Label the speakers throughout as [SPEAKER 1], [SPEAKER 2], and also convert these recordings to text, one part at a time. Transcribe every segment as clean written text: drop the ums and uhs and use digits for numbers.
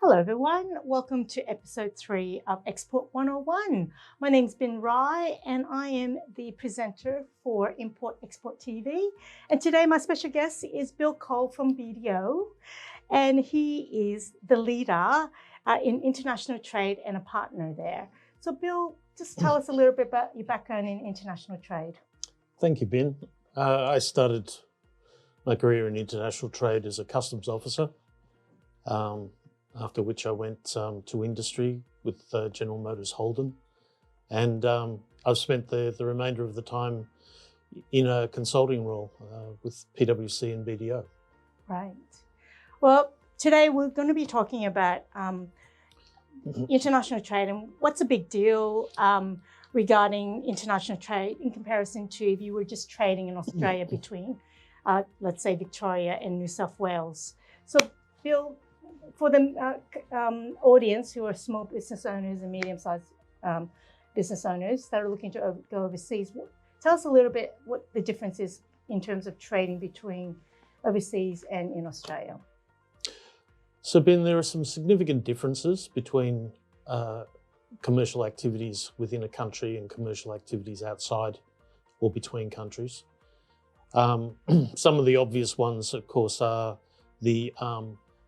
[SPEAKER 1] Hello everyone, welcome to episode 3 of Export 101. My name's Binh Rey and I am the presenter for Import Export TV. And today my special guest is Bill Cole from BDO, and he is the leader in international trade and a partner there. So Bill, just tell us a little bit about your background in international trade.
[SPEAKER 2] Thank you, Binh. I started my career in international trade as a customs officer. After which I went to industry with General Motors Holden. And I've spent the remainder of the time in a consulting role with PwC and BDO.
[SPEAKER 1] Right. Well, today we're going to be talking about international trade and what's a big deal regarding international trade in comparison to if you were just trading in Australia between, let's say, Victoria and New South Wales. So, Bill, for the audience who are small business owners and medium-sized business owners that are looking to go overseas, tell us a little bit what the difference is in terms of trading between overseas and in Australia.
[SPEAKER 2] So, Ben, there are some significant differences between commercial activities within a country and commercial activities outside or between countries. Some of the obvious ones, of course, are the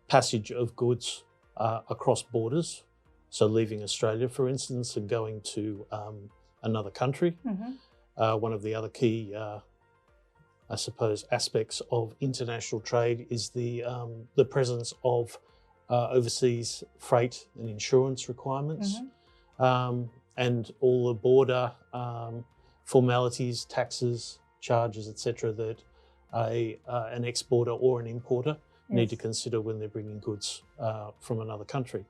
[SPEAKER 2] passage of goods across borders, so leaving Australia, for instance, and going to another country. Mm-hmm. One of the other key, I suppose, aspects of international trade is the presence of overseas freight and insurance requirements, mm-hmm. And all the border formalities, taxes, charges, etc., that an exporter or an importer need to consider when they're bringing goods from another country.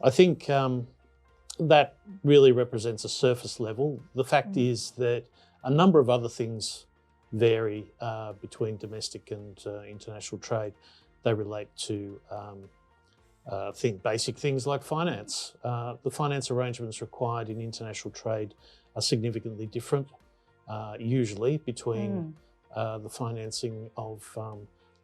[SPEAKER 2] I think that really represents a surface level. The fact is that a number of other things vary between domestic and international trade. They relate to basic things like finance. The finance arrangements required in international trade are significantly different, usually between the financing of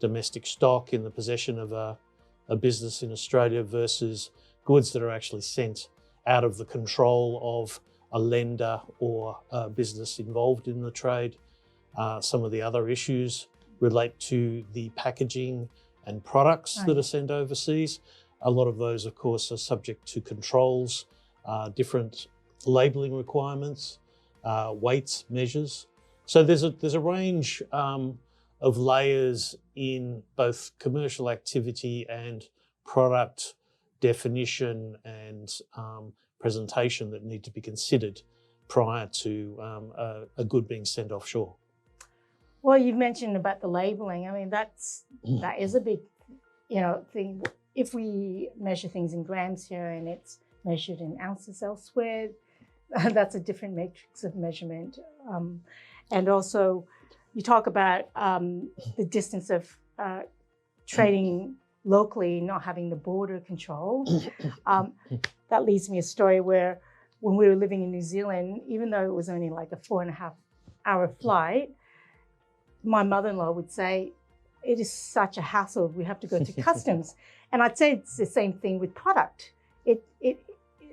[SPEAKER 2] domestic stock in the possession of a business in Australia versus goods that are actually sent out of the control of a lender or a business involved in the trade. Some of the other issues relate to the packaging and products that are sent overseas. A lot of those, of course, are subject to controls, different labelling requirements, weights, measures. So there's a range of layers in both commercial activity and product definition and presentation that need to be considered prior to a good being sent offshore.
[SPEAKER 1] Well, you've mentioned about the labelling. I mean, that is a big, thing. If we measure things in grams here and it's measured in ounces elsewhere, that's a different matrix of measurement. And also, you talk about the distance of trading locally, not having the border control. That leads me a story where when we were living in New Zealand, even though it was only like a 4.5-hour flight, my mother-in-law would say, it is such a hassle, we have to go to customs. And I'd say it's the same thing with product.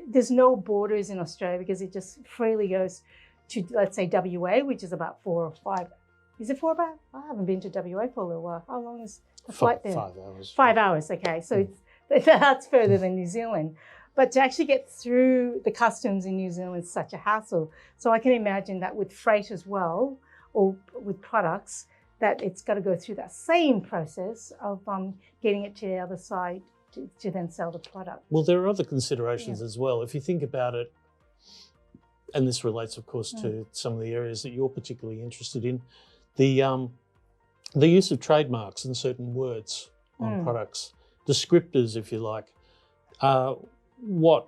[SPEAKER 1] There's no borders in Australia because it just freely goes to, let's say, WA, which is about 4 or 5. Is it 4 hours? I haven't been to WA for a little while. How long is the flight there?
[SPEAKER 2] 5 hours.
[SPEAKER 1] 5 hours, okay. So that's further than New Zealand. But to actually get through the customs in New Zealand is such a hassle. So I can imagine that with freight as well, or with products, that it's got to go through that same process of getting it to the other side to then sell the product.
[SPEAKER 2] Well, there are other considerations as well. If you think about it, and this relates, of course, to some of the areas that you're particularly interested in, the use of trademarks and certain words on products, descriptors, if you like, what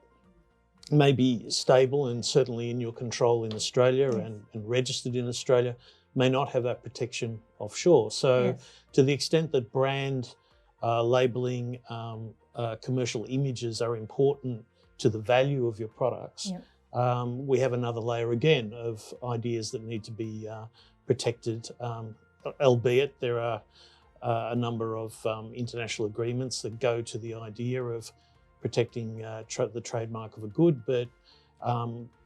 [SPEAKER 2] may be stable and certainly in your control in Australia and registered in Australia may not have that protection offshore. So to the extent that brand labelling, commercial images are important to the value of your products, we have another layer again of ideas that need to be protected, albeit there are a number of international agreements that go to the idea of protecting the trademark of a good, but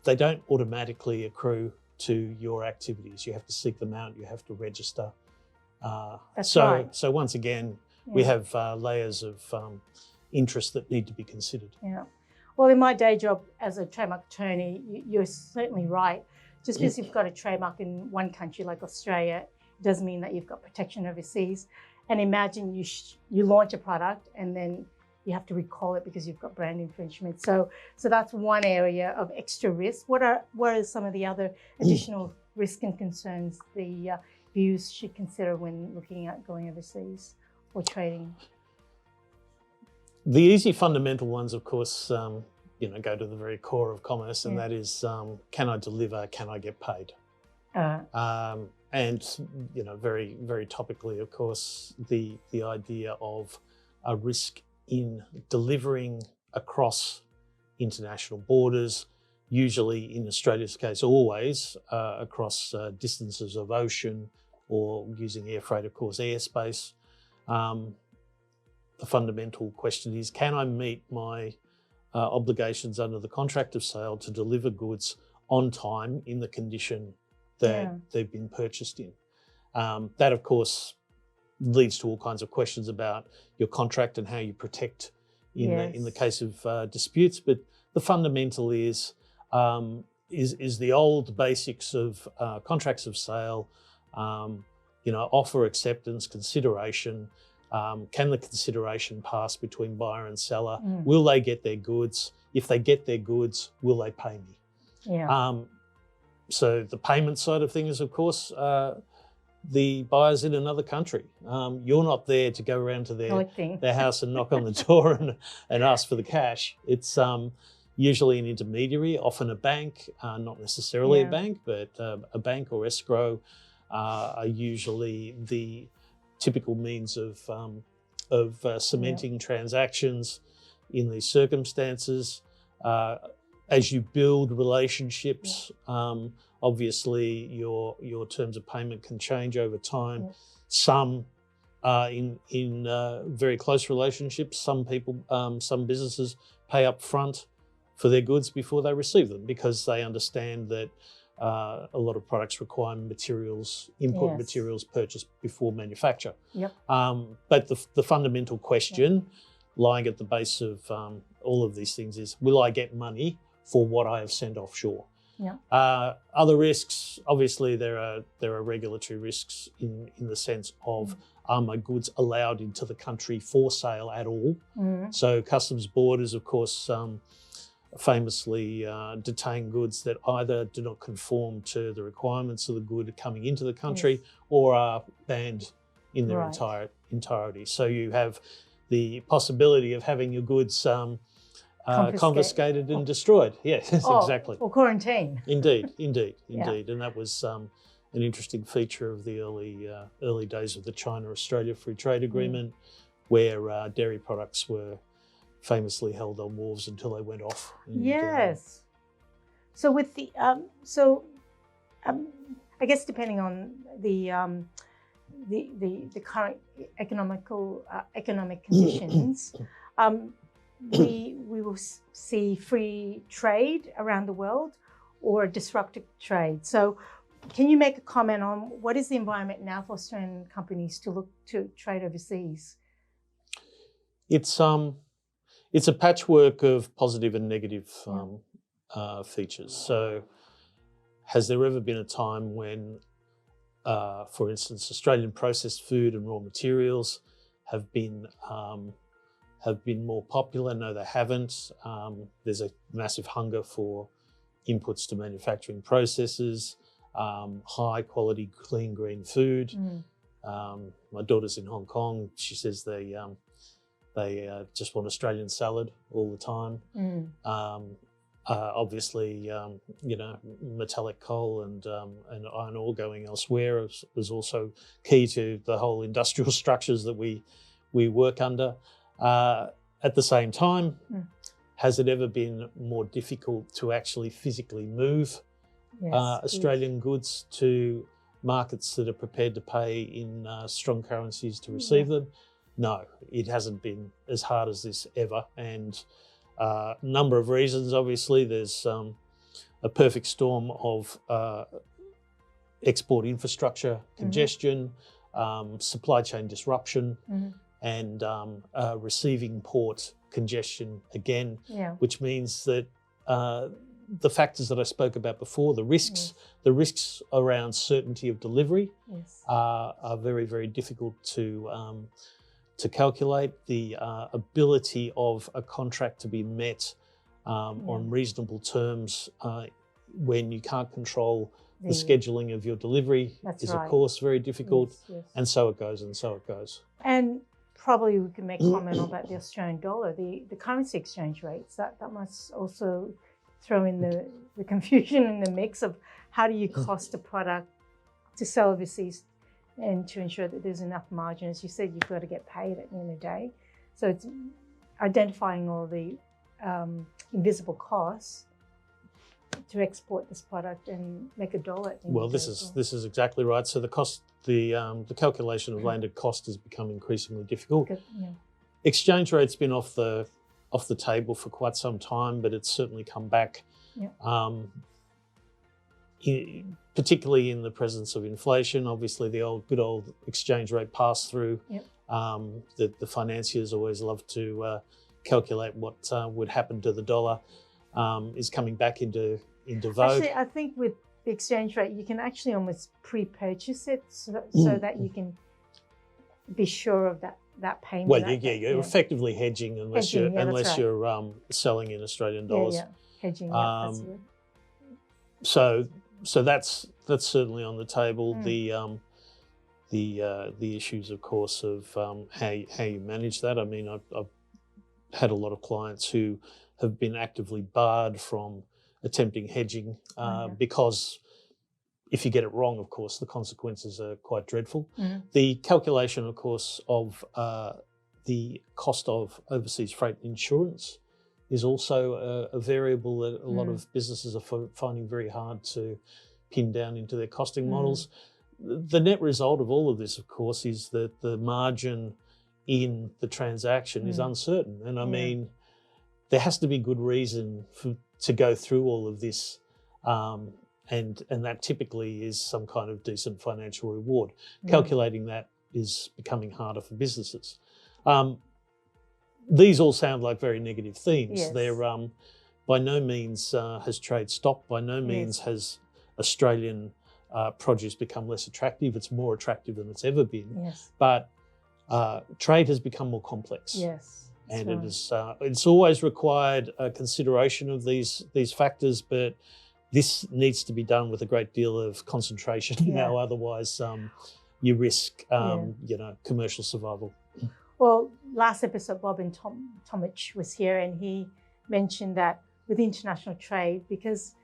[SPEAKER 2] they don't automatically accrue to your activities. You have to seek them out, you have to register.
[SPEAKER 1] That's right.
[SPEAKER 2] So once again, we have layers of interest that need to be considered.
[SPEAKER 1] Yeah. Well, in my day job as a trademark attorney, you're certainly right. Just because you've got a trademark in one country like Australia, doesn't mean that you've got protection overseas. And imagine you launch a product and then you have to recall it because you've got brand infringement. So that's one area of extra risk. What are some of the other additional risks and concerns the viewers should consider when looking at going overseas or trading?
[SPEAKER 2] The easy fundamental ones, of course, go to the very core of commerce, and that is, can I deliver? Can I get paid? And very, very topically, of course, the idea of a risk in delivering across international borders, usually in Australia's case, always across distances of ocean or using air freight, of course, airspace. The fundamental question is, can I meet my obligations under the contract of sale to deliver goods on time in the condition that they've been purchased in? That, of course, leads to all kinds of questions about your contract and how you protect in the case of disputes. But the fundamental is the old basics of contracts of sale, offer, acceptance, consideration. Can the consideration pass between buyer and seller? Will they get their goods? If they get their goods, will they pay me?
[SPEAKER 1] Yeah.
[SPEAKER 2] So the payment side of things, of course, the buyer's in another country. You're not there to go around to their house and knock on the door and ask for the cash. It's usually an intermediary, often a bank, not necessarily a bank, but a bank or escrow are usually the typical means of cementing transactions in these circumstances. As you build relationships, obviously your terms of payment can change over time. Some are in very close relationships. Some people, some businesses pay up front for their goods before they receive them because they understand that a lot of products require materials, input materials purchased before manufacture. But the fundamental question lying at the base of all of these things is, will I get money for what I have sent offshore? Other risks, obviously there are regulatory risks in the sense of, are my goods allowed into the country for sale at all? So customs borders, of course, famously detain goods that either do not conform to the requirements of the good coming into the country or are banned in their entirety. So you have the possibility of having your goods confiscated and destroyed. Yes, exactly.
[SPEAKER 1] Or quarantine.
[SPEAKER 2] Indeed. And that was an interesting feature of the early days of the China-Australia Free Trade Agreement, where dairy products were famously held on wharves until they went off. And,
[SPEAKER 1] so with the I guess depending on the current economic conditions, we will see free trade around the world or disrupted trade. So can you make a comment on what is the environment now for Australian companies to look to trade overseas?
[SPEAKER 2] It's a patchwork of positive and negative features. So has there ever been a time when, for instance, Australian processed food and raw materials have been more popular? No, they haven't. There's a massive hunger for inputs to manufacturing processes, high quality, clean, green food. My daughter's in Hong Kong. She says they just want Australian salad all the time. Obviously, metallic coal and iron ore going elsewhere is also key to the whole industrial structures that we work under. At the same time, has it ever been more difficult to actually physically move Australian goods to markets that are prepared to pay in strong currencies to receive them? No, it hasn't been as hard as this ever. And a number of reasons, obviously. There's a perfect storm of export infrastructure congestion, supply chain disruption, and receiving port congestion again, which means that the factors that I spoke about before, the risks around certainty of delivery are very, very difficult to calculate. The ability of a contract to be met on reasonable terms when you can't control the scheduling of your delivery is, of course, very difficult. And so it goes, and so it goes.
[SPEAKER 1] And probably we can make a comment about the Australian dollar, the currency exchange rates. That must also throw in the confusion in the mix of how do you cost a product to sell overseas and to ensure that there's enough margin. As you said, you've got to get paid at the end of the day. So it's identifying all the invisible costs to export this product and make a dollar at the end of the day.
[SPEAKER 2] This is exactly right. So the cost, the calculation of landed cost has become increasingly difficult. Exchange rate's been off the table for quite some time, but it's certainly come back. Particularly in the presence of inflation. Obviously, the good old exchange rate pass through. The financiers always love to calculate what would happen to the dollar. Is coming back into vogue.
[SPEAKER 1] Actually, I think with the exchange rate, you can actually almost pre-purchase it so that you can be sure of that payment.
[SPEAKER 2] Well, you're effectively hedging unless you're selling in Australian dollars.
[SPEAKER 1] Hedging.
[SPEAKER 2] So that's certainly on the table. The issues, of course, of how you manage that. I mean, I've had a lot of clients who have been actively barred from attempting hedging because if you get it wrong, of course, the consequences are quite dreadful. The calculation, of course, of the cost of overseas freight insurance is also a variable that a lot of businesses are finding very hard to pin down into their costing models. The net result of all of this, of course, is that the margin in the transaction is uncertain. And I mean, there has to be good reason to go through all of this, and that typically is some kind of decent financial reward. Calculating that is becoming harder for businesses. These all sound like very negative themes. They're by no means has trade stopped. By no means has Australian produce become less attractive. It's more attractive than it's ever been. But trade has become more complex. And it's always required a consideration of these factors, but this needs to be done with a great deal of concentration now. Otherwise, you risk commercial survival.
[SPEAKER 1] Well, last episode, Bob and Tomich was here, and he mentioned that with international trade, because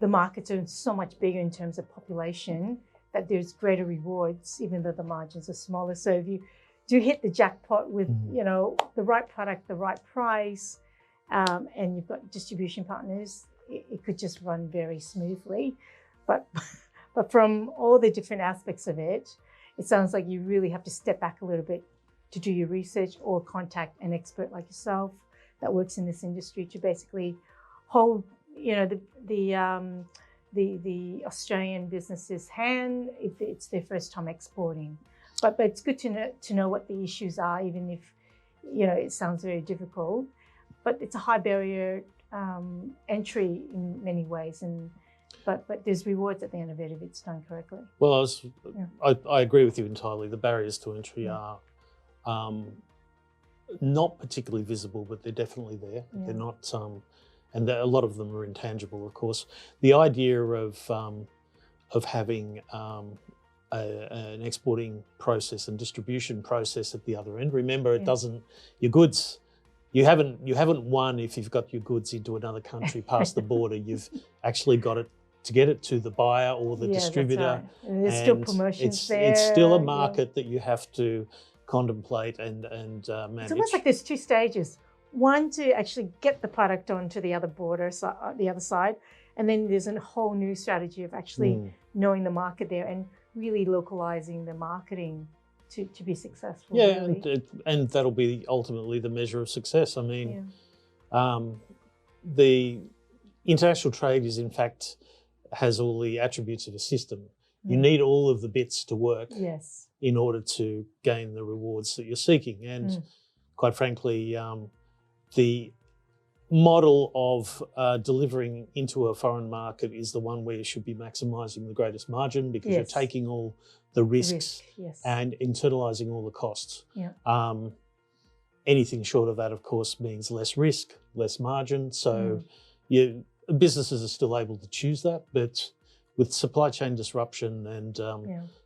[SPEAKER 1] the markets are so much bigger in terms of population, that there's greater rewards, even though the margins are smaller. So if you do hit the jackpot with the right product, the right price, and you've got distribution partners, it could just run very smoothly. But from all the different aspects of it, it sounds like you really have to step back a little bit to do your research or contact an expert like yourself that works in this industry to basically hold, the Australian business's hand if it's their first time exporting. But it's good to know what the issues are, even if it sounds very difficult. But it's a high barrier entry in many ways, but there's rewards at the end of it if it's done correctly.
[SPEAKER 2] Well, I agree with you entirely. The barriers to entry are not particularly visible, but they're definitely there. They're not, and a lot of them are intangible, of course. The idea of having an exporting process and distribution process at the other end. Remember, it doesn't. Your goods, you haven't won if you've got your goods into another country past the border. You've actually got it to get it to the buyer or the distributor.
[SPEAKER 1] That's right. And there's still promotions there.
[SPEAKER 2] It's still a market that you have to contemplate and manage.
[SPEAKER 1] It's almost like there's two stages. One, to actually get the product onto the other border, the other side, and then there's a whole new strategy of actually knowing the market there and really localizing the marketing to be successful.
[SPEAKER 2] Yeah,
[SPEAKER 1] really.
[SPEAKER 2] and that'll be ultimately the measure of success. I mean, the international trade is, in fact, has all the attributes of a system. You need all of the bits to work in order to gain the rewards that you're seeking. And quite frankly, the model of delivering into a foreign market is the one where you should be maximising the greatest margin, because you're taking all the risks and internalising all the costs. Anything short of that, of course, means less risk, less margin. So businesses are still able to choose that, but with supply chain disruption and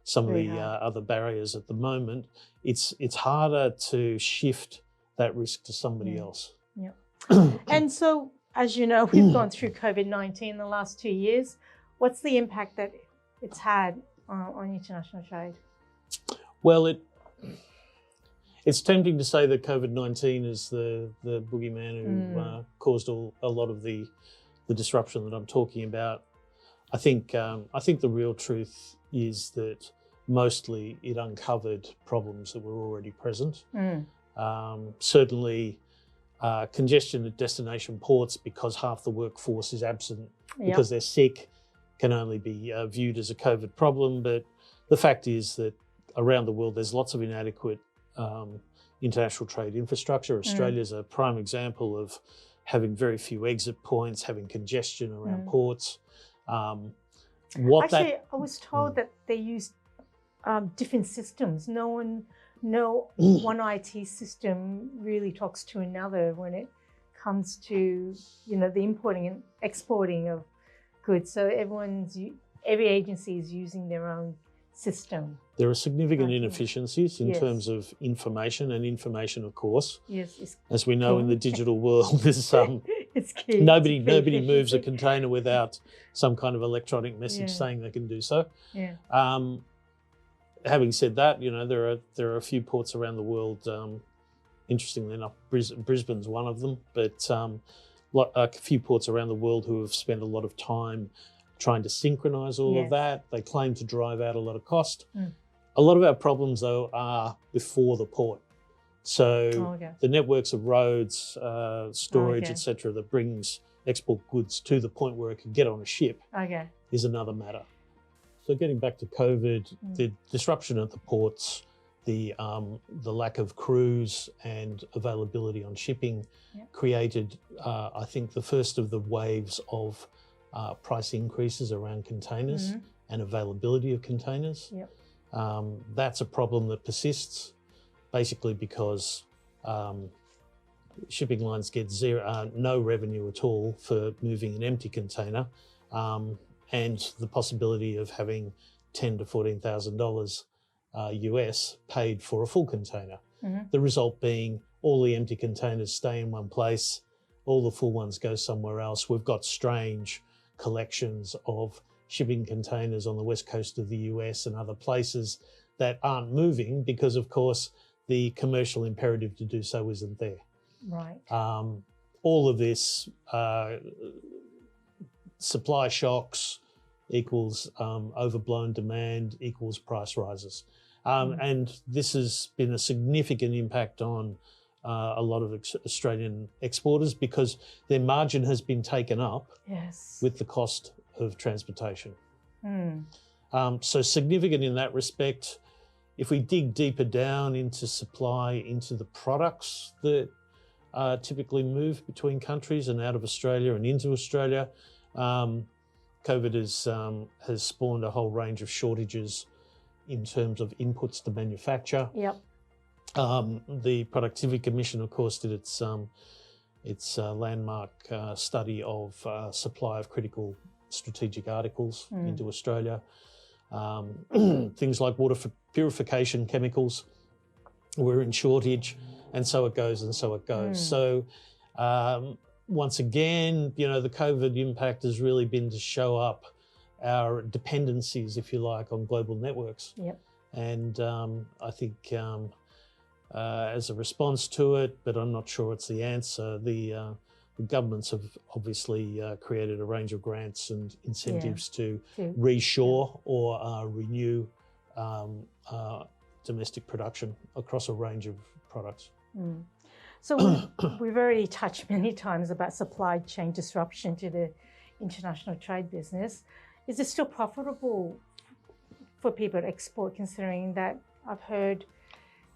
[SPEAKER 2] some of the other barriers at the moment, it's harder to shift that risk to somebody else.
[SPEAKER 1] And so, as you know, we've gone through COVID-19 in the last 2 years. What's the impact that it's had on international trade?
[SPEAKER 2] Well, it's tempting to say that COVID-19 is the boogeyman who caused a lot of the disruption that I'm talking about. I think the real truth is that mostly it uncovered problems that were already present. Certainly, congestion at destination ports, because half the workforce is absent because they're sick, can only be viewed as a COVID problem. But the fact is that around the world, there's lots of inadequate international trade infrastructure. Australia's a prime example of having very few exit points, having congestion around ports. I was told that they used different systems. No one IT system really talks to another when it comes to, the importing and exporting of goods. So every agency is using their own system. There are significant inefficiencies in terms of information, and information, of course. As we know in the digital world, is
[SPEAKER 1] it's key.
[SPEAKER 2] Nobody moves a container without some kind of electronic message saying they can do so. Having said that, there are a few ports around the world. Interestingly enough, Brisbane's one of them, but a few ports around the world who have spent a lot of time trying to synchronise all of that. They claim to drive out a lot of cost. A lot of our problems, though, are before the port. So the networks of roads, storage, etc., that brings export goods to the point where it can get on a ship is another matter. So getting back to COVID, the disruption at the ports, the lack of crews and availability on shipping created, I think, the first of the waves of price increases around containers and availability of containers. That's a problem that persists, basically because shipping lines get no revenue at all for moving an empty container, and the possibility of having $10,000 to $14,000 US paid for a full container. The result being all the empty containers stay in one place, all the full ones go somewhere else. We've got strange collections of shipping containers on the west coast of the US and other places that aren't moving because, of course, the commercial imperative to do so isn't there. All of this supply shocks equals overblown demand equals price rises. And this has been a significant impact on a lot of Australian exporters because their margin has been taken up with the cost of transportation. So significant in that respect. If we dig deeper down into supply, into the products that typically move between countries and out of Australia and into Australia, COVID has spawned a whole range of shortages in terms of inputs to manufacture. The Productivity Commission, of course, did its landmark study of supply of critical strategic articles into Australia. Things like water purification chemicals were in shortage, and so it goes and so it goes. So once again, the COVID impact has really been to show up our dependencies, if you like, on global networks. And I think as a response to it, but I'm not sure it's the answer, the the governments have obviously created a range of grants and incentives to
[SPEAKER 1] To-
[SPEAKER 2] reshore or renew domestic production across a range of products.
[SPEAKER 1] So we've already touched many times about supply chain disruption to the international trade business. Is it still profitable for people to export, considering that I've heard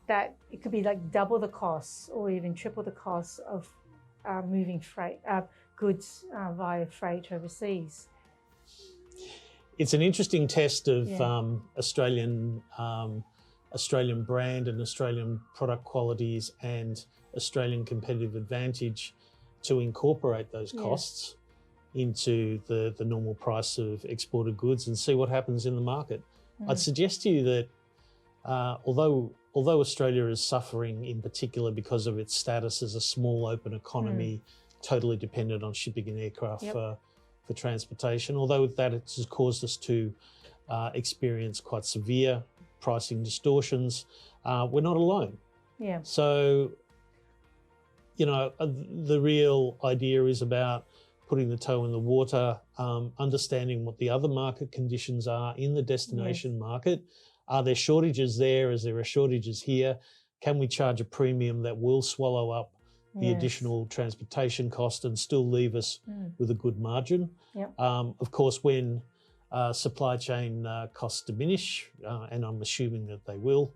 [SPEAKER 1] that it could be like double the costs or even triple the costs of moving goods via freight overseas?
[SPEAKER 2] It's an interesting test of
[SPEAKER 1] Yeah.
[SPEAKER 2] Australian brand and Australian product qualities and Australian competitive advantage to incorporate those
[SPEAKER 1] Yeah.
[SPEAKER 2] costs into the normal price of exported goods and see what happens in the market. I'd suggest to you that although Australia is suffering in particular because of its status as a small open economy, totally dependent on shipping and aircraft for transportation, although that has caused us to experience quite severe pricing distortions, we're not alone.
[SPEAKER 1] Yeah.
[SPEAKER 2] So, the real idea is about putting the toe in the water, understanding what the other market conditions are in the destination market. Are there shortages there? Is there a shortages here? Can we charge a premium that will swallow up the additional transportation cost and still leave us with a good margin?
[SPEAKER 1] Yep.
[SPEAKER 2] Of course, when supply chain costs diminish, and I'm assuming that they will,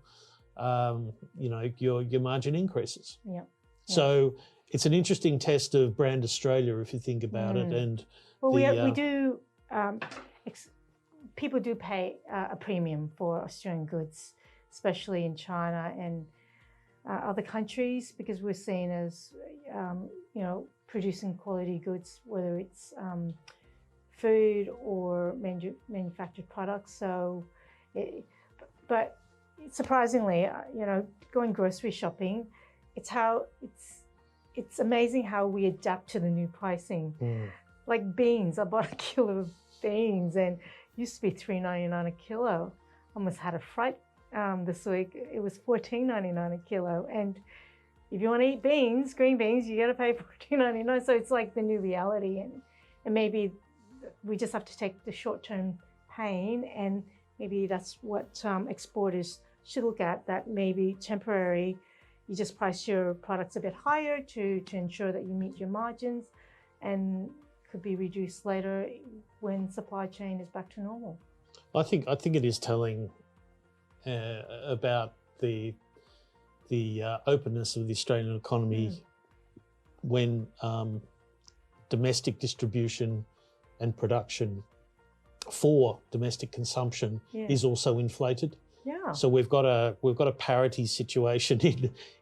[SPEAKER 2] your margin increases.
[SPEAKER 1] Yep.
[SPEAKER 2] So it's an interesting test of brand Australia if you think about it. And
[SPEAKER 1] we do. People do pay a premium for Australian goods, especially in China and other countries, because we're seen as producing quality goods, whether it's food or manufactured products. So, but surprisingly, going grocery shopping, it's amazing how we adapt to the new pricing. Like beans, I bought a kilo of beans and it used to be $3.99 a kilo. Almost had a fright this week. It was $14.99 a kilo. And if you want to eat beans, green beans, you got to pay $14.99. So it's like the new reality. And maybe we just have to take the short-term pain, and maybe that's what exporters should look at, that maybe temporary. You just price your products a bit higher to ensure that you meet your margins, and could be reduced later when supply chain is back to normal.
[SPEAKER 2] I think it is telling about the openness of the Australian economy when domestic distribution and production for domestic consumption is also inflated.
[SPEAKER 1] Yeah.
[SPEAKER 2] So we've got a parity situation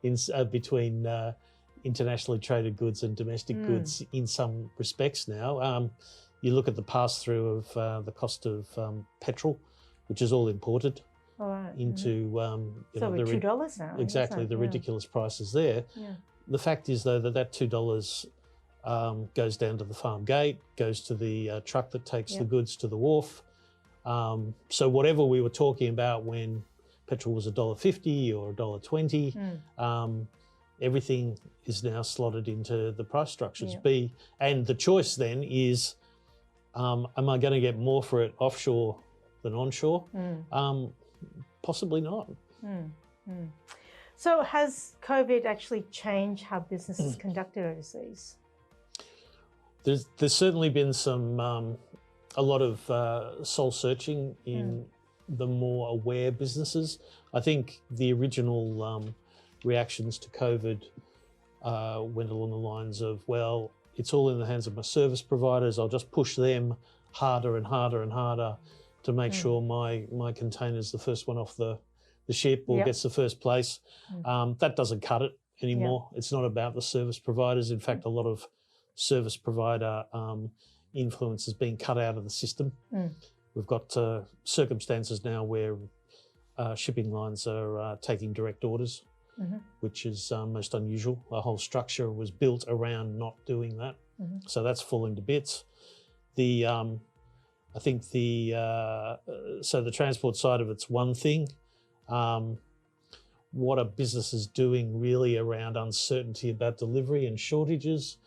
[SPEAKER 2] in between internationally traded goods and domestic goods in some respects now. You look at the pass-through of the cost of petrol, which is all imported into
[SPEAKER 1] so we're $2 now.
[SPEAKER 2] Exactly, the ridiculous prices there.
[SPEAKER 1] Yeah.
[SPEAKER 2] The fact is, though, that $2 goes down to the farm gate, goes to the truck that takes the goods to the wharf. So whatever we were talking about when petrol was $1.50 or $1.20, everything is now slotted into the price structures. And the choice then is, am I going to get more for it offshore than onshore? Possibly not.
[SPEAKER 1] So has COVID actually changed how business is conducted overseas?
[SPEAKER 2] There's certainly been a lot of soul searching in the more aware businesses. I think the original reactions to COVID went along the lines of, well, it's all in the hands of my service providers. I'll just push them harder and harder and harder to make sure my container's the first one off the ship or gets the first place. That doesn't cut it anymore. It's not about the service providers. In fact, a lot of service provider influence is being cut out of the system. We've got circumstances now where shipping lines are taking direct orders, which is most unusual. The whole structure was built around not doing that. So that's falling to bits. I think so the transport side of it's one thing. What are businesses doing really around uncertainty about delivery and shortages?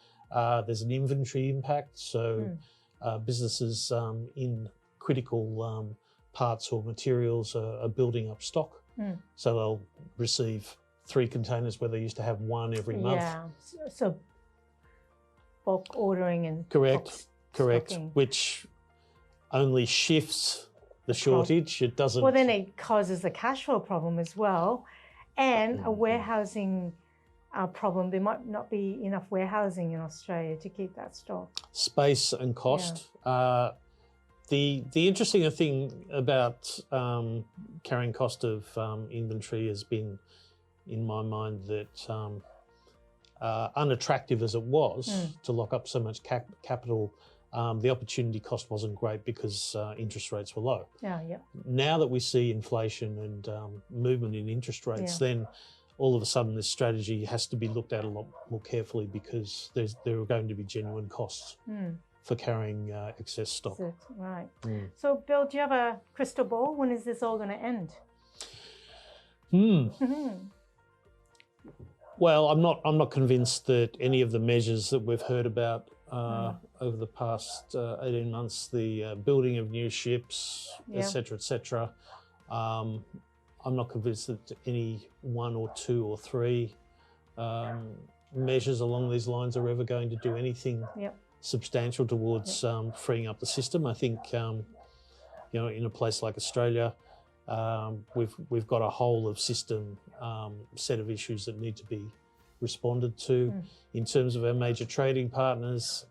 [SPEAKER 2] There's an inventory impact, so businesses in critical parts or materials are building up stock. So they'll receive 3 containers where they used to have 1 every month.
[SPEAKER 1] Yeah, so bulk ordering and
[SPEAKER 2] Correct,
[SPEAKER 1] stocking.
[SPEAKER 2] which only shifts the shortage. It doesn't.
[SPEAKER 1] Well, then it causes a cash flow problem as well, and a warehousing problem. There might not be enough warehousing in Australia to keep that stock.
[SPEAKER 2] Space and cost. Yeah. The interesting thing about carrying cost of inventory has been, in my mind, that unattractive as it was to lock up so much capital, the opportunity cost wasn't great because interest rates were low. Now that we see inflation and movement in interest rates, then all of a sudden this strategy has to be looked at a lot more carefully because there are going to be genuine costs for carrying excess stock.
[SPEAKER 1] Right. So, Bill, do you have a crystal ball? When is this all going to end?
[SPEAKER 2] Well, I'm not convinced that any of the measures that we've heard about over the past 18 months, the building of new ships, etc., I'm not convinced that any 1 or 2 or 3 measures along these lines are ever going to do anything substantial towards freeing up the system. I think, in a place like Australia, we've got a whole of system set of issues that need to be responded to. In terms of our major trading partners,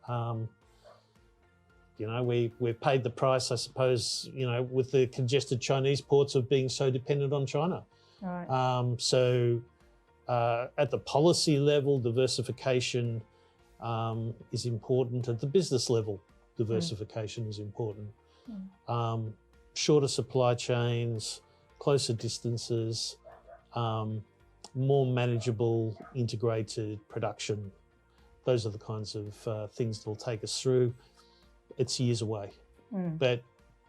[SPEAKER 2] we've paid the price, I suppose, with the congested Chinese ports of being so dependent on China. So at the policy level, diversification is important. At the business level, diversification is important. Shorter supply chains, closer distances, more manageable, integrated production. Those are the kinds of things that will take us through. It's years away. But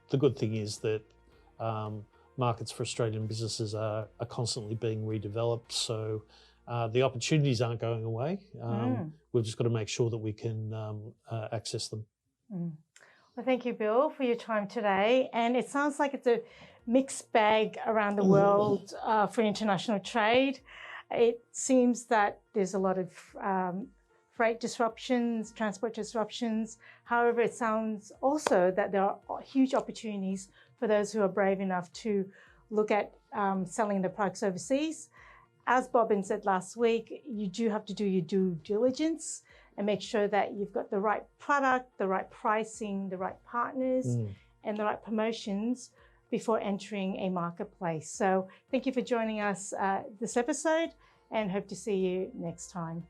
[SPEAKER 2] the good thing is that markets for Australian businesses are constantly being redeveloped. So the opportunities aren't going away. We've just got to make sure that we can access them.
[SPEAKER 1] Well, thank you, Bill, for your time today. And it sounds like it's a mixed bag around the world for international trade. It seems that there's a lot of freight disruptions, transport disruptions. However, it sounds also that there are huge opportunities for those who are brave enough to look at selling their products overseas. As Bobbin said last week, you do have to do your due diligence and make sure that you've got the right product, the right pricing, the right partners, and the right promotions before entering a marketplace. So thank you for joining us this episode, and hope to see you next time.